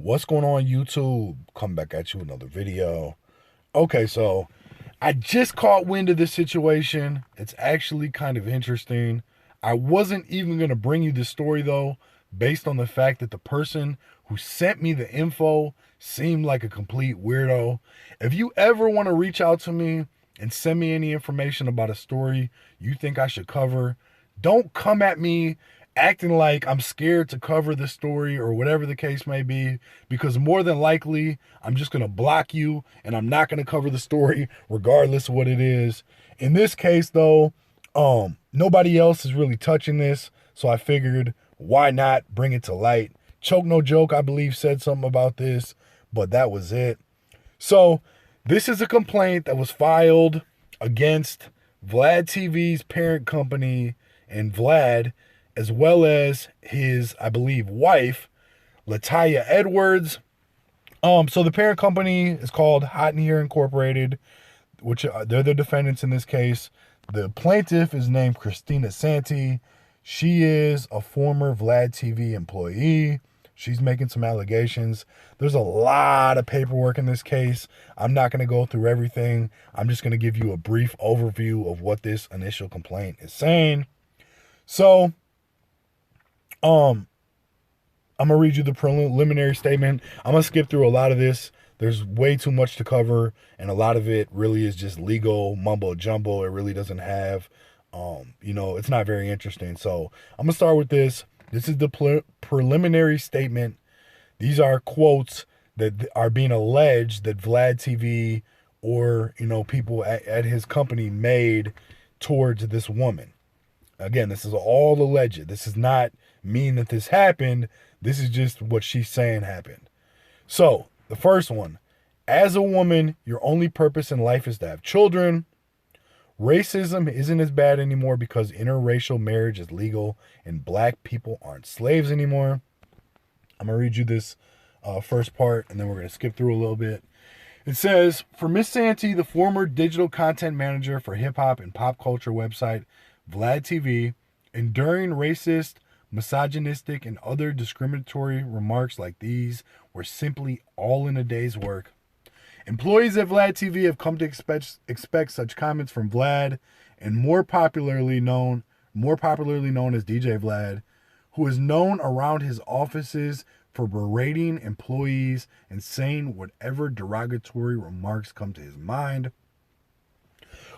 What's going on, YouTube? Come back at you with another video. Okay, so I just caught wind of this situation. It's actually kind of interesting. I wasn't even going to bring you this story though, based on the fact that the person who sent me the info seemed like a complete weirdo. If you ever want to reach out to me and send me any information about a story you think I should cover, don't come at me acting like I'm scared to cover the story or whatever the case may be, because more than likely I'm just going to block you and I'm not going to cover the story regardless of what it is. In this case though, nobody else is really touching this, so I figured why not bring it to light. Choke No Joke, I believe, said something about this, but that was it. So this is a complaint that was filed against Vlad TV's parent company and Vlad, as well as his, I believe, wife, Lataya Edwards. So the parent company is called Hot in Here Incorporated, which they're the defendants in this case. The plaintiff is named Christina Santi. She is a former Vlad TV employee. She's making some allegations. There's a lot of paperwork in this case. I'm not going to go through everything. I'm just going to give you a brief overview of what this initial complaint is saying. So, I'm going to read you the preliminary statement. I'm going to skip through a lot of this. There's way too much to cover, and a lot of it really is just legal mumbo jumbo. It really doesn't have, it's not very interesting. So I'm going to start with this. This is the preliminary statement. These are quotes that are being alleged that Vlad TV or, people at his company made towards this woman. Again, this is all alleged. This does not mean that this happened. This is just what she's saying happened. So, the first one, as a woman, your only purpose in life is to have children. Racism isn't as bad anymore because interracial marriage is legal and black people aren't slaves anymore. I'm going to read you this first part, and then we're going to skip through a little bit. It says, for Miss Santi, the former digital content manager for hip-hop and pop culture website Vlad TV, enduring racist, misogynistic, and other discriminatory remarks like these were simply all in a day's work. Employees at Vlad TV have come to expect such comments from Vlad, and more popularly known as DJ Vlad, who is known around his offices for berating employees and saying whatever derogatory remarks come to his mind.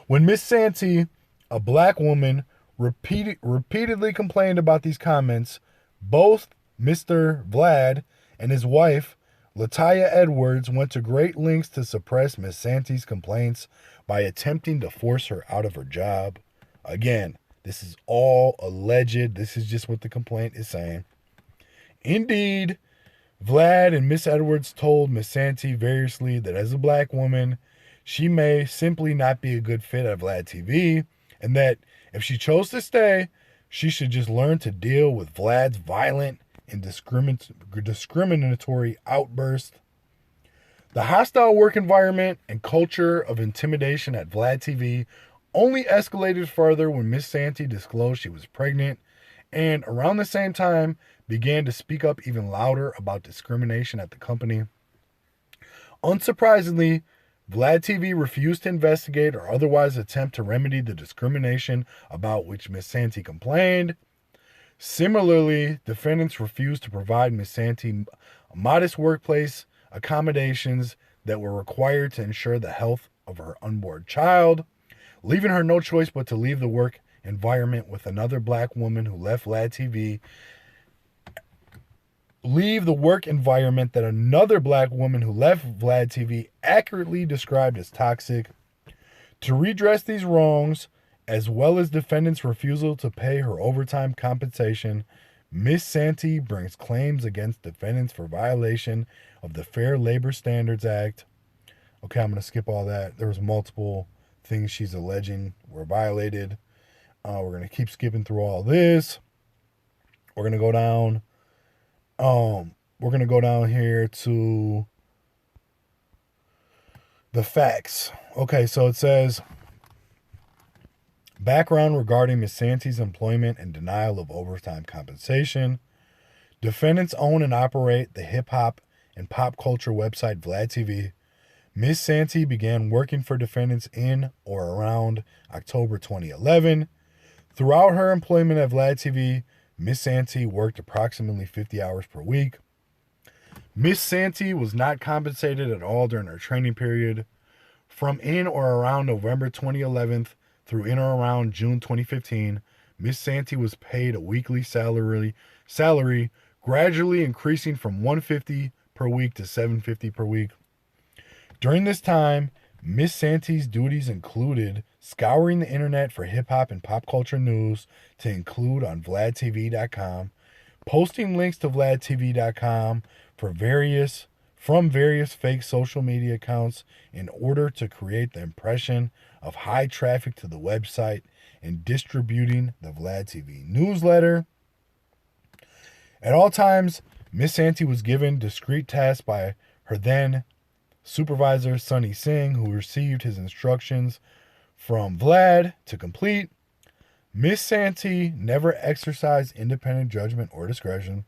When Miss Santi, a black woman, repeatedly complained about these comments, both Mr. Vlad and his wife, Lataya Edwards, went to great lengths to suppress Miss Santi's complaints by attempting to force her out of her job. Again, this is all alleged. This is just what the complaint is saying. Indeed, Vlad and Miss Edwards told Miss Santi variously that as a black woman, she may simply not be a good fit at Vlad TV, and that if she chose to stay, she should just learn to deal with Vlad's violent and discriminatory outbursts. The hostile work environment and culture of intimidation at Vlad TV only escalated further when Miss Santi disclosed she was pregnant, and around the same time began to speak up even louder about discrimination at the company. Unsurprisingly, Vlad TV refused to investigate or otherwise attempt to remedy the discrimination about which Miss Santi complained. Similarly, defendants refused to provide Miss Santi modest workplace accommodations that were required to ensure the health of her unborn child, leaving her no choice but to leave the work environment with another black woman who left Vlad TV. Leave the work environment that another black woman who left Vlad TV accurately described as toxic. To redress these wrongs, as well as defendants' refusal to pay her overtime compensation, Miss Santi brings claims against defendants for violation of the Fair Labor Standards Act. Okay, I'm going to skip all that. There was multiple things she's alleging were violated. We're going to keep skipping through all this. We're going to go down. We're going to go down here to the facts. Okay, so it says, background regarding Ms. Santi's employment and denial of overtime compensation. Defendants own and operate the Hip Hop and pop culture website Vlad TV, Miss Santee began working for defendants in or around October 2011. Throughout her employment at Vlad TV, Miss Santee worked approximately 50 hours per week. Miss Santee was not compensated at all during her training period. From in or around November 2011 through in or around June 2015, Miss Santee was paid a weekly salary, gradually increasing from $150 per week to $750 per week. During this time, Miss Santee's duties included scouring the internet for hip hop and pop culture news to include on VladTV.com, posting links to VladTV.com from various fake social media accounts in order to create the impression of high traffic to the website, and distributing the Vlad TV newsletter. At all times, Miss Santee was given discrete tasks by her then supervisor, Sonny Singh, who received his instructions from Vlad to complete. Miss Santee never exercised independent judgment or discretion.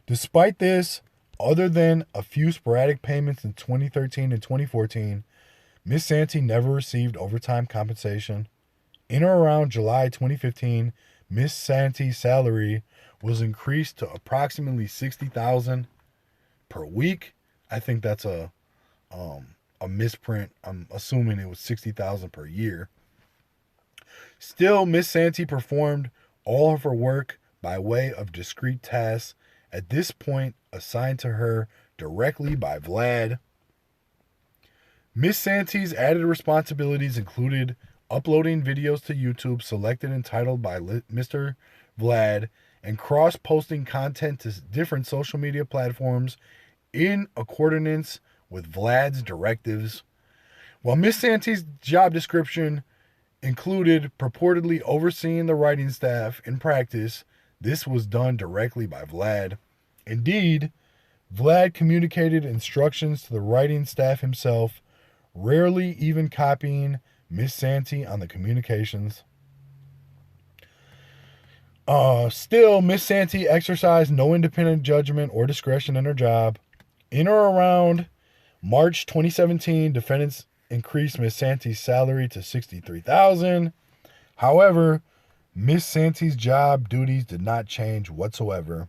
Despite this, other than a few sporadic payments in 2013 and 2014, Miss Santee never received overtime compensation. In or around July 2015, Miss Santee's salary was increased to approximately $60,000 per week. I think that's a misprint. I'm assuming it was $60,000 per year. Still, Miss Santee performed all of her work by way of discrete tasks, at this point assigned to her directly by Vlad. Miss Santee's added responsibilities included uploading videos to YouTube selected and titled by Mr. Vlad, and cross-posting content to different social media platforms in accordance with Vlad's directives. While Miss Santee's job description included purportedly overseeing the writing staff in practice, this was done directly by Vlad. Indeed, Vlad communicated instructions to the writing staff himself, rarely even copying Miss Santee on the communications. Still, Miss Santee exercised no independent judgment or discretion in her job. In or around March 2017, defendants increased Miss Santee's salary to $63,000. However, Miss Santee's job duties did not change whatsoever.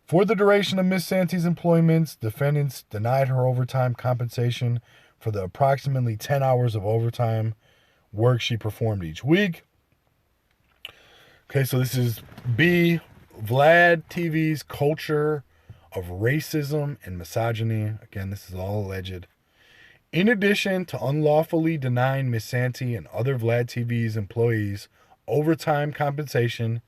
For the duration of Miss Santee's employment, defendants denied her overtime compensation for the approximately 10 hours of overtime work she performed each week. Okay, so this is B, Vlad TV's culture of racism and misogyny. Again, this is all alleged. In addition to unlawfully denying Miss Santee and other Vlad TV's employees overtime compensation,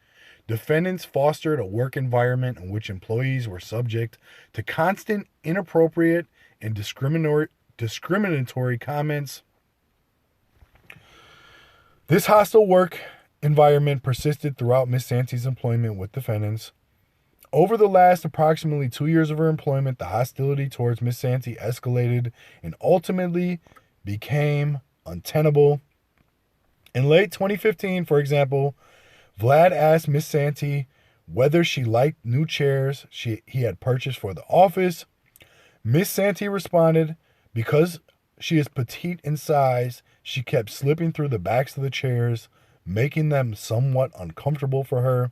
defendants fostered a work environment in which employees were subject to constant inappropriate and discriminatory comments. This hostile work environment persisted throughout Miss Santee's employment with defendants. Over the last approximately 2 years of her employment, the hostility towards Miss Santee escalated and ultimately became untenable. In late 2015, for example, Vlad asked Miss Santee whether she liked new chairs he had purchased for the office. Miss Santee responded, because she is petite in size, she kept slipping through the backs of the chairs, making them somewhat uncomfortable for her.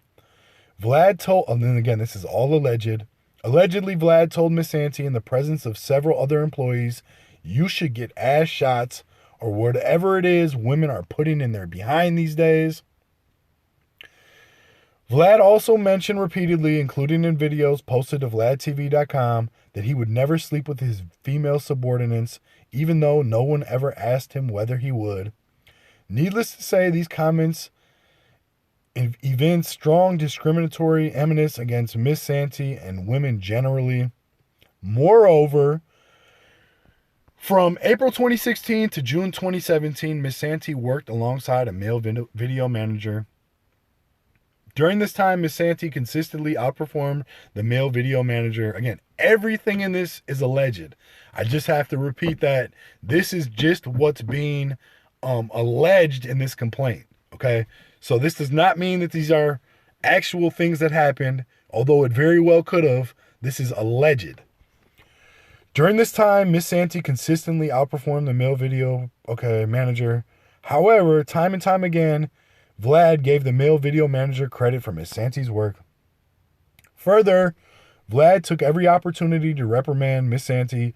Vlad told, and then again, this is all alleged. Allegedly, Vlad told Miss Santee in the presence of several other employees, "You should get ass shots," or whatever it is women are putting in their behind these days. Vlad also mentioned repeatedly, including in videos posted to VladTV.com, that he would never sleep with his female subordinates, even though no one ever asked him whether he would. Needless to say, these comments evince strong discriminatory animus against Miss Santee and women generally. Moreover, from April 2016 to June 2017, Miss Santee worked alongside a male video manager. During this time, Miss Santee consistently outperformed the male video manager. Again, everything in this is alleged. I just have to repeat that this is just what's being alleged in this complaint. Okay, so this does not mean that these are actual things that happened, although it very well could have. This is alleged. During this time, Miss Santee consistently outperformed the male video manager. However, time and time again, Vlad gave the male video manager credit for Miss Santee's work. Further, Vlad took every opportunity to reprimand Miss Santee,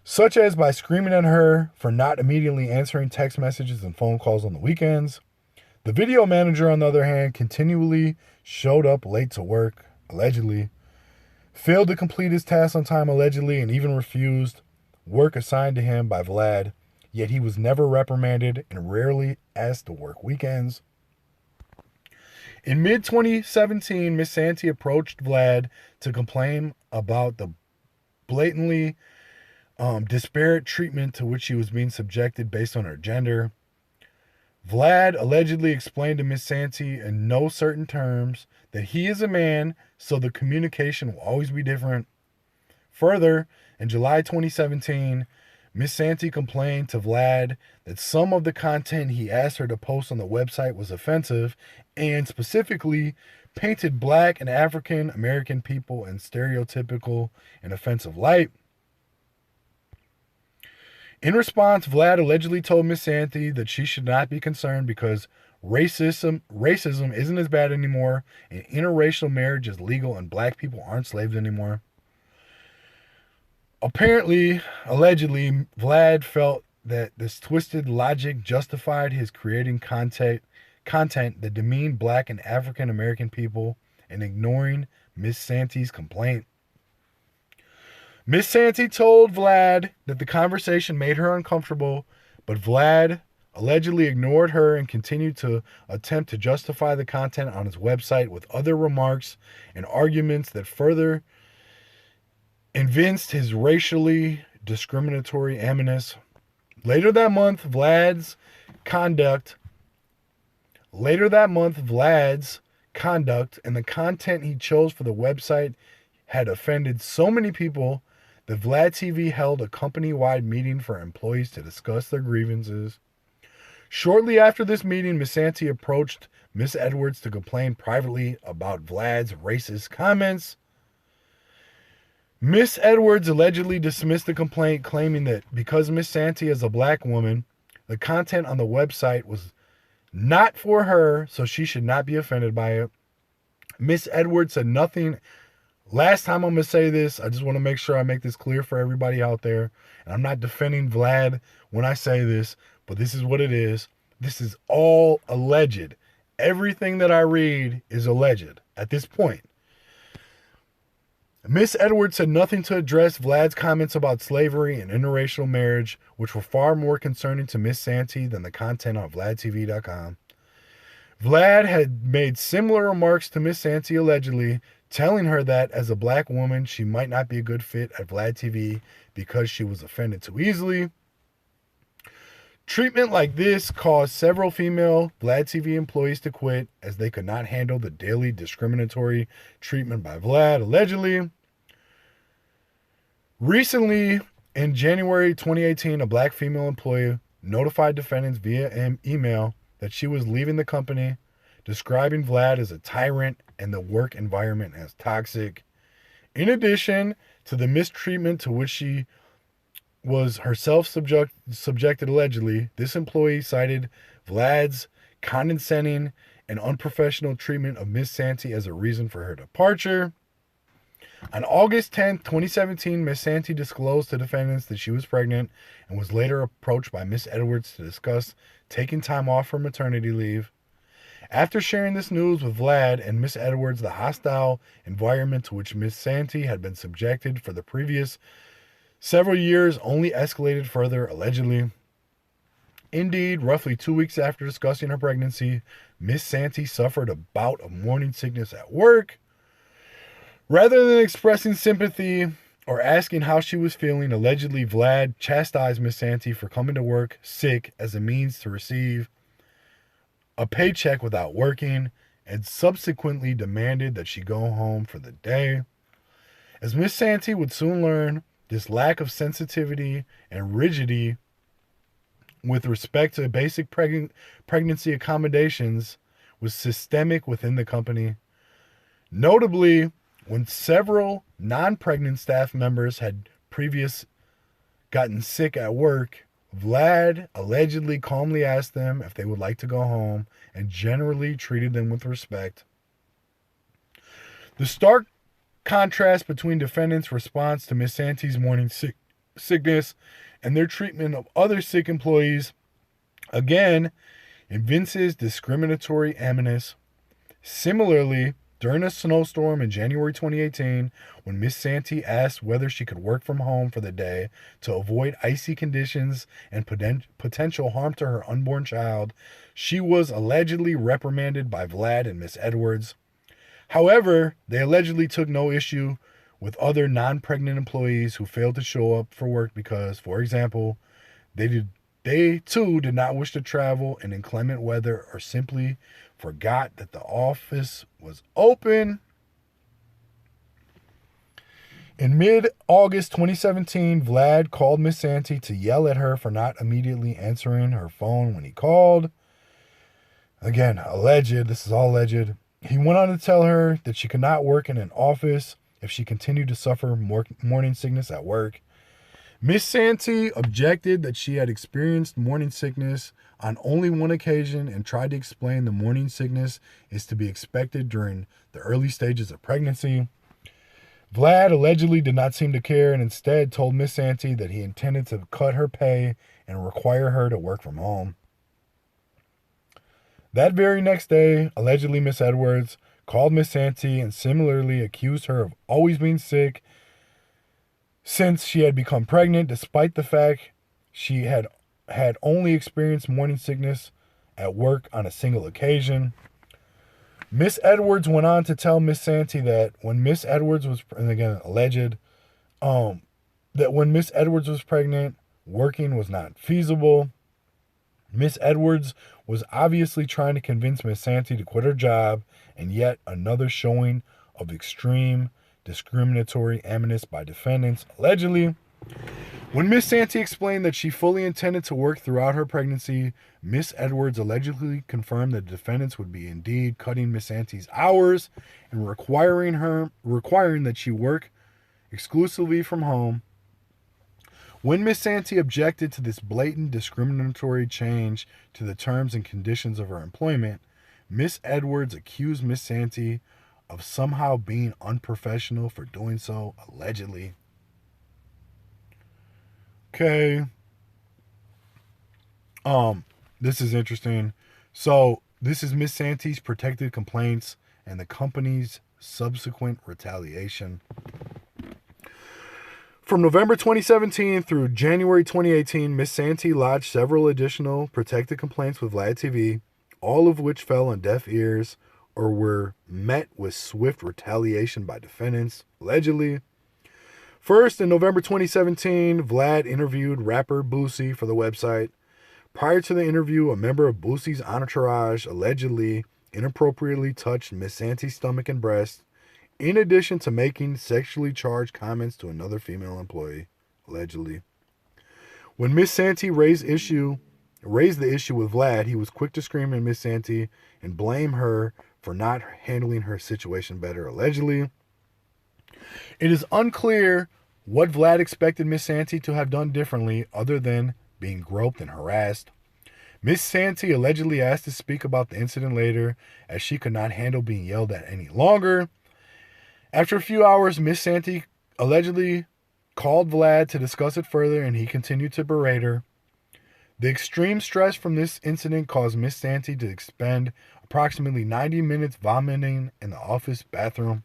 such as by screaming at her for not immediately answering text messages and phone calls on the weekends. The video manager, on the other hand, continually showed up late to work, allegedly, failed to complete his tasks on time, allegedly, and even refused work assigned to him by Vlad, yet he was never reprimanded and rarely asked to work weekends. In mid-2017, Miss Santee approached Vlad to complain about the blatantly disparate treatment to which she was being subjected based on her gender. Vlad allegedly explained to Miss Santee in no certain terms that he is a man, so the communication will always be different. Further, in July 2017, Miss Santee complained to Vlad that some of the content he asked her to post on the website was offensive and specifically painted Black and African American people in stereotypical and offensive light. In response, Vlad allegedly told Miss Santee that she should not be concerned because racism isn't as bad anymore and interracial marriage is legal and Black people aren't slaves anymore. Apparently, allegedly, Vlad felt that this twisted logic justified his creating content that demeaned Black and African American people and ignoring Miss Santee's complaint. Miss Santee told Vlad that the conversation made her uncomfortable, but Vlad allegedly ignored her and continued to attempt to justify the content on his website with other remarks and arguments that further evinced his racially discriminatory animus. Later that month, Vlad's conduct and the content he chose for the website had offended so many people that Vlad TV held a company-wide meeting for employees to discuss their grievances. Shortly after this meeting, Miss Santee approached Miss Edwards to complain privately about Vlad's racist comments. Miss Edwards allegedly dismissed the complaint, claiming that because Miss Santee is a Black woman, the content on the website was not for her, so she should not be offended by it. Miss Edwards said nothing. Last time I'm going to say this, I just want to make sure I make this clear for everybody out there. And I'm not defending Vlad when I say this, but this is what it is. This is all alleged. Everything that I read is alleged at this point. Miss Edwards said nothing to address Vlad's comments about slavery and interracial marriage, which were far more concerning to Miss Santee than the content on VladTV.com. Vlad had made similar remarks to Miss Santee allegedly, telling her that as a Black woman, she might not be a good fit at Vlad TV because she was offended too easily. Treatment like this caused several female Vlad TV employees to quit as they could not handle the daily discriminatory treatment by Vlad, allegedly. Recently, in January 2018, a Black female employee notified defendants via email that she was leaving the company, describing Vlad as a tyrant and the work environment as toxic. In addition to the mistreatment to which she was herself subjected allegedly, this employee cited Vlad's condescending and unprofessional treatment of Miss Santee as a reason for her departure. On August 10, 2017, Miss Santee disclosed to defendants that she was pregnant and was later approached by Miss Edwards to discuss taking time off for maternity leave. After sharing this news with Vlad and Miss Edwards, the hostile environment to which Miss Santee had been subjected for the previous several years only escalated further, allegedly. Indeed, roughly 2 weeks after discussing her pregnancy, Miss Santee suffered a bout of morning sickness at work. Rather than expressing sympathy or asking how she was feeling, allegedly Vlad chastised Miss Santee for coming to work sick as a means to receive a paycheck without working, and subsequently demanded that she go home for the day. As Miss Santee would soon learn, this lack of sensitivity and rigidity with respect to basic pregnancy accommodations was systemic within the company. Notably, When several non-pregnant staff members had previous gotten sick at work, Vlad allegedly calmly asked them if they would like to go home and generally treated them with respect. The stark contrast between defendants' response to Miss Santee's morning sickness and their treatment of other sick employees again evinces discriminatory animus. Similarly, during a snowstorm in January 2018, when Miss Santee asked whether she could work from home for the day to avoid icy conditions and potential harm to her unborn child, she was allegedly reprimanded by Vlad and Miss Edwards. However, they allegedly took no issue with other non-pregnant employees who failed to show up for work because, for example, they too did not wish to travel in inclement weather or simply forgot that the office was open. In mid-August 2017, Vlad called Miss Santee to yell at her for not immediately answering her phone when he called. Again, alleged. This is all alleged. He went on to tell her that she could not work in an office if she continued to suffer morning sickness at work. Miss Santee objected that she had experienced morning sickness on only one occasion and tried to explain the morning sickness is to be expected during the early stages of pregnancy. Vlad allegedly did not seem to care and instead told Miss Santee that he intended to cut her pay and require her to work from home. That very next day, allegedly Miss Edwards called Miss Santee and similarly accused her of always being sick since she had become pregnant, despite the fact she had only experienced morning sickness at work on a single occasion. Miss Edwards went on to tell Miss Santee that when Miss Edwards was, and again alleged, that when Miss Edwards was pregnant, working was not feasible. Miss Edwards was obviously trying to convince Miss Santee to quit her job, and yet another showing of extreme discriminatory animus by defendants. Allegedly, when Miss Santee explained that she fully intended to work throughout her pregnancy, Miss Edwards allegedly confirmed that the defendants would be indeed cutting Miss Santee's hours and requiring that she work exclusively from home. When Miss Santee objected to this blatant discriminatory change to the terms and conditions of her employment, Miss Edwards accused Miss Santee of somehow being unprofessional for doing so, allegedly. Okay. This is interesting. So, this is Miss Santee's protected complaints and the company's subsequent retaliation. From November 2017 through January 2018, Miss Santee lodged several additional protected complaints with Vlad TV, all of which fell on deaf ears or were met with swift retaliation by defendants, allegedly. First, in November 2017, Vlad interviewed rapper Boosie for the website. Prior to the interview, a member of Boosie's entourage allegedly inappropriately touched Miss Santee's stomach and breast, in addition to making sexually charged comments to another female employee, allegedly. When Miss Santee raised the issue with Vlad, he was quick to scream at Miss Santee and blame her for not handling her situation better, allegedly. It is unclear what Vlad expected Miss Santee to have done differently other than being groped and harassed. Miss Santee allegedly asked to speak about the incident later as she could not handle being yelled at any longer. After a few hours, Miss Santee allegedly called Vlad to discuss it further and he continued to berate her. The extreme stress from this incident caused Miss Santee to expend approximately 90 minutes vomiting in the office bathroom.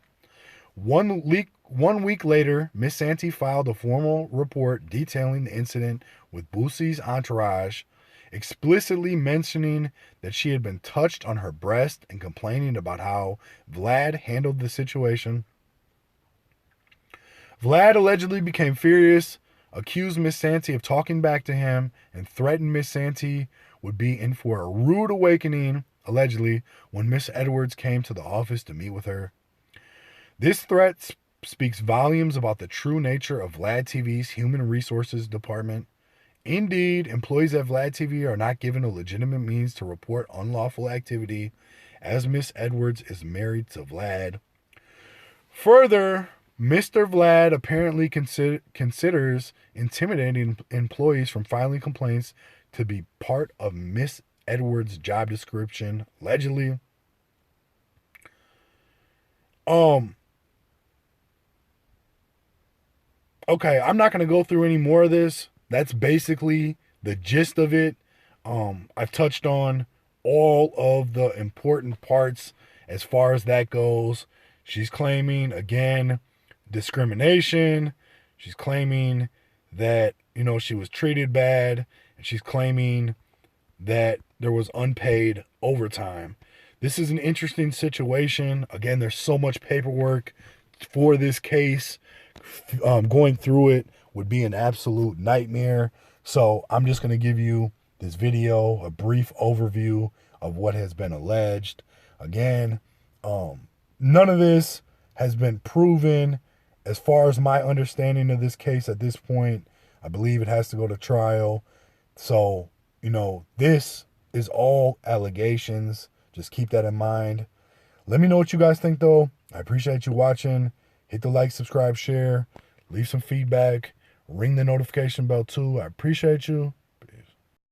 1 week later, Miss Santee filed a formal report detailing the incident with Boosie's entourage, explicitly mentioning that she had been touched on her breast and complaining about how Vlad handled the situation. Vlad allegedly became furious, accused Miss Santee of talking back to him, and threatened Miss Santee would be in for a rude awakening, allegedly, when Miss Edwards came to the office to meet with her. This threat speaks volumes about the true nature of Vlad TV's human resources department. Indeed, employees at Vlad TV are not given a legitimate means to report unlawful activity, as Miss Edwards is married to Vlad. Further, Mr. Vlad apparently considers intimidating employees from filing complaints to be part of Miss Edwards' job description, allegedly. Okay, I'm not going to go through any more of this. That's basically the gist of it. I've touched on all of the important parts as far as that goes. She's claiming, again, discrimination. She's claiming that, she was treated bad. And she's claiming that there was unpaid overtime. This is an interesting situation. Again, there's so much paperwork for this case. Going through it would be an absolute nightmare. So I'm just going to give you this video, a brief overview of what has been alleged. Again, none of this has been proven. As far as my understanding of this case at this point, I believe it has to go to trial. So, this is all allegations. Just keep that in mind. Let me know what you guys think, though. I appreciate you watching. Hit the like, subscribe, share. Leave some feedback. Ring the notification bell, too. I appreciate you.